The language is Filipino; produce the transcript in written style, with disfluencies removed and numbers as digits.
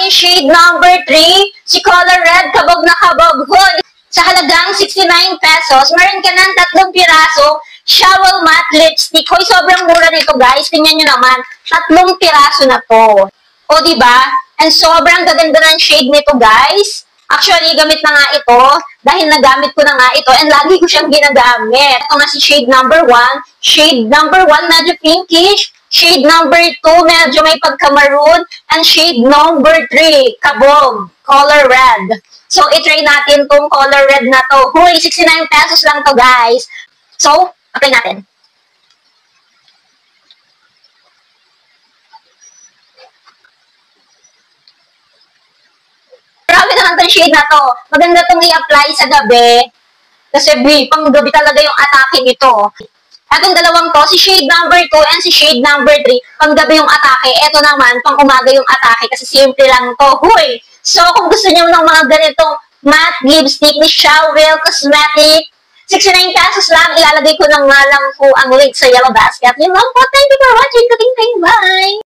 ating shade number 3, si color red, kabog na kabog. Hoy! Sa halagang 69 pesos, meron ka ng 3 piraso, Shower Matte Lipstick. Hoy, sobrang mura nito guys. Tingnan nyo naman, 3 piraso na to. O, diba? And sobrang gaganda ng shade nito guys. Actually, gamit na nga ito dahil nagamit ko na nga ito and lagi ko siyang ginagamit. Ito nga si shade number 1. Shade number 1, medyo pinkish. Shade number 2, medyo may pagka-maroon. And shade number 3, kabog, color red. So, itry natin tong color red na to. Huy, 69 pesos lang to guys. So, apply natin. Grabe naman itong shade na to. Maganda itong i-apply sa gabi. Kasi pang gabi talaga yung atake nito. Itong dalawang to, si shade number 2 and si shade number 3, pang gabi yung atake. Ito naman, pang umaga yung atake kasi simple lang to. Huy! So, kung gusto niyo ng mga ganitong matte lipstick ni Showwell Cosmetic, 69 pesos lang. Ilalagay ko na nga lang po ang link sa yellow basket. Yun lang po. Thank you for watching. Bye!